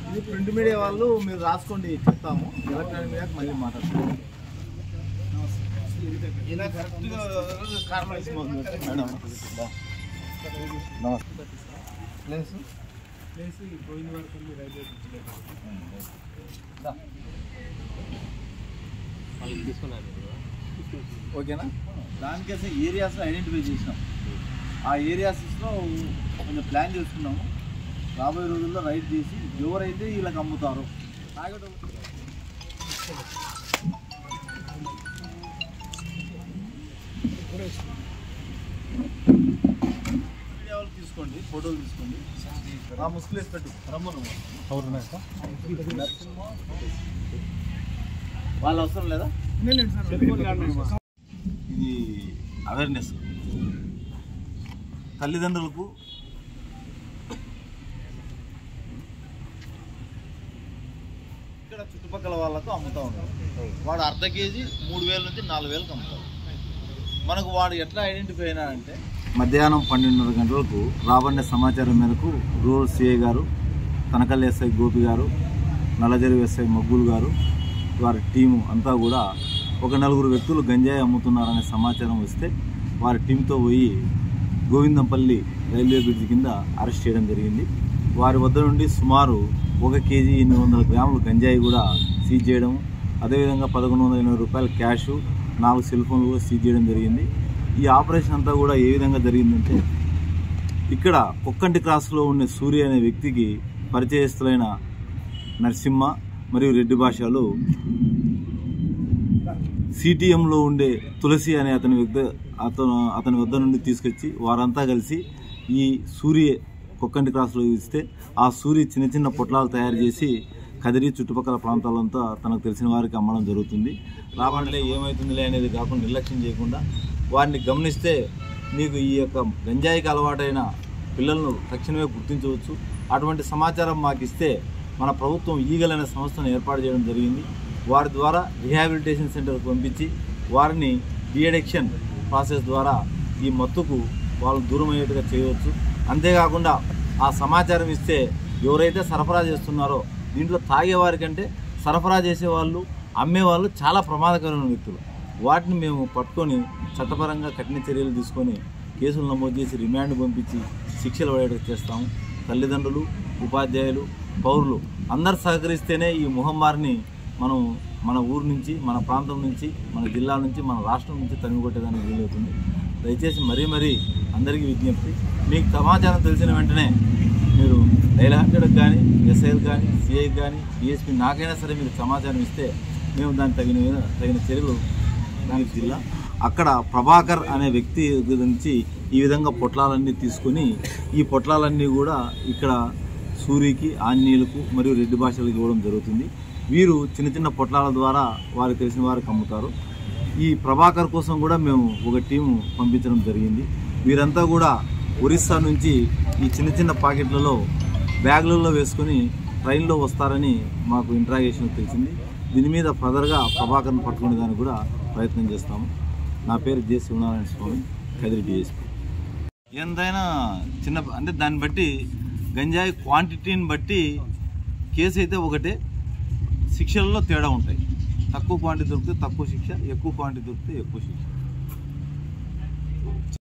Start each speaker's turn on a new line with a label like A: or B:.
A: ఇది print media వాళ్ళు మీరు రాసుకోండి, చెప్తాము. ఎలక్ట్రానిక్ మీడియాకి మళ్ళీ మాట్లాడుతున్నాం. ఓకేనా? దానికేసే ఏరియాస్ ఐడెంటిఫై చేసినాం. ఆ ఏరియాస్లో కొంచెం ప్లాన్ చేసుకున్నాము. రాబోయే రోజుల్లో రైట్ చేసి ఎవరైతే వీళ్ళకి అమ్ముతారో తీసుకోండి, ఫోటోలు తీసుకోండి. ఆ ముస్లిమ్స్ పెట్టు రమ్మను. వాళ్ళు అవసరం లేదా? ఇది అవేర్నెస్ తల్లిదండ్రులకు. ఇక్కడ చుట్టుపక్కల వాళ్ళకు అమ్ముతూ ఉంటారు. వాడు అర్ధ కేజీ 3,000 నుంచి 4,000కి అమ్ముతారు. మనకు వాడు ఎట్లా ఐడెంటిఫై అయినా అంటే మధ్యాహ్నం 12:30 గంటలకు రాబడిన సమాచారం మేరకు రూరల్ సిఐ గారు, తనకల్ ఎస్ఐ గోపి గారు, నల్లజరి ఎస్ఐ మగ్గులు గారు, వారి టీము అంతా కూడా ఒక 4 వ్యక్తులు గంజాయి అమ్ముతున్నారనే సమాచారం వస్తే వారి టీంతో పోయి గోవిందంపల్లి రైల్వే బ్రిడ్జ్ కింద అరెస్ట్ చేయడం జరిగింది. వారి వద్ద నుండి సుమారు 1 కేజీ 800 గ్రాములు గంజాయి కూడా సీజ్ చేయడం, అదేవిధంగా 1,180 రూపాయల క్యాషు, 4 సెల్ ఫోన్లు కూడా సీజ్ చేయడం జరిగింది. ఈ ఆపరేషన్ అంతా కూడా ఏ విధంగా జరిగిందంటే ఇక్కడ కొక్కంటి క్రాస్లో ఉండే సూర్య అనే వ్యక్తికి పరిచయస్తులైన నరసింహ మరియు రెడ్డి భాషలు సిటిఎంలో ఉండే తులసి అనే అతని వద్ద నుండి తీసుకొచ్చి వారంతా కలిసి ఈ సూర్య కొక్కంటి క్రాస్లో ఇస్తే ఆ సూర్య చిన్న చిన్న పొట్లాలు తయారు చేసి కదిరి చుట్టుపక్కల ప్రాంతాలంతా తనకు తెలిసిన వారికి అమ్మడం జరుగుతుంది. రాబడిలే ఏమవుతుందిలే అనేది కాకుండా నిర్లక్ష్యం చేయకుండా వారిని గమనిస్తే మీకు ఈ యొక్క గంజాయికి అలవాటైన పిల్లలను తక్షణమే గుర్తించవచ్చు. అటువంటి సమాచారం మాకు ఇస్తే మన ప్రభుత్వం ఈగల్ అనే సంస్థను ఏర్పాటు చేయడం జరిగింది. వారి ద్వారా రిహాబిలిటేషన్ సెంటర్కి పంపించి వారిని డిఅడిక్షన్ ప్రాసెస్ ద్వారా ఈ మత్తుకు వాళ్ళు దూరం అయ్యేట్టుగా చేయవచ్చు. అంతేకాకుండా ఆ సమాచారం ఇస్తే ఎవరైతే సరఫరా చేస్తున్నారో దీంట్లో తాగేవారి కంటే సరఫరా చేసేవాళ్ళు, అమ్మేవాళ్ళు చాలా ప్రమాదకరమైన వ్యక్తులు. వాటిని మేము పట్టుకొని చట్టపరంగా కఠిన చర్యలు తీసుకొని కేసులు నమోదు చేసి రిమాండ్ పంపించి శిక్షలు పడేట్టుగా చేస్తాము. తల్లిదండ్రులు, ఉపాధ్యాయులు, పౌరులు అందరు సహకరిస్తేనే ఈ మహమ్మారిని మనం మన ఊరు నుంచి, మన ప్రాంతం నుంచి, మన జిల్లా నుంచి, మన రాష్ట్రం నుంచి తరిమికొట్టేదానికి వీలవుతుంది. దయచేసి మరీ అందరికీ విజ్ఞప్తి, మీకు సమాచారం తెలిసిన వెంటనే మీరు డైల్ 100కి కానీ, ఎస్ఐకి కానీ, సిఐకి కానీ, డిఎస్పీ నాకైనా సరే మీరు సమాచారం ఇస్తే మేము దానికి తగిన చర్యలు దానికి జిల్లా అక్కడ ప్రభాకర్ అనే వ్యక్తి నుంచి ఈ విధంగా పొట్లాలన్నీ తీసుకొని ఈ పొట్లాలన్నీ కూడా ఇక్కడ సూరికి, ఆంజనేయులకు మరియు రెడ్డి భాషలకు ఇవ్వడం జరుగుతుంది. వీరు చిన్న చిన్న పొట్లాల ద్వారా వారికి తెలిసిన వారికి అమ్ముతారు. ఈ ప్రభాకర్ కోసం కూడా మేము ఒక టీము పంపించడం జరిగింది. వీరంతా కూడా ఒరిస్సా నుంచి ఈ చిన్న చిన్న పాకెట్లలో బ్యాగులలో వేసుకొని ట్రైన్లో వస్తారని మాకు ఇంట్రాగేషన్ తెలిసింది. దీని మీద ఫర్దర్గా ప్రభాకర్ను పట్టుకునే దానికి కూడా ప్రయత్నం చేస్తాము. నా పేరు జె శివనారాయణ స్వామి, కదిరి డిఎస్పీ. ఎంతైనా చిన్న అంటే దాన్ని బట్టి గంజాయి క్వాంటిటీని బట్టి కేసు అయితే ఒకటే, శిక్షలలో తేడా ఉంటాయి. తక్కువ క్వాంటిటీ దొరికితే తక్కువ శిక్ష, ఎక్కువ క్వాంటిటీ దొరికితే ఎక్కువ శిక్ష.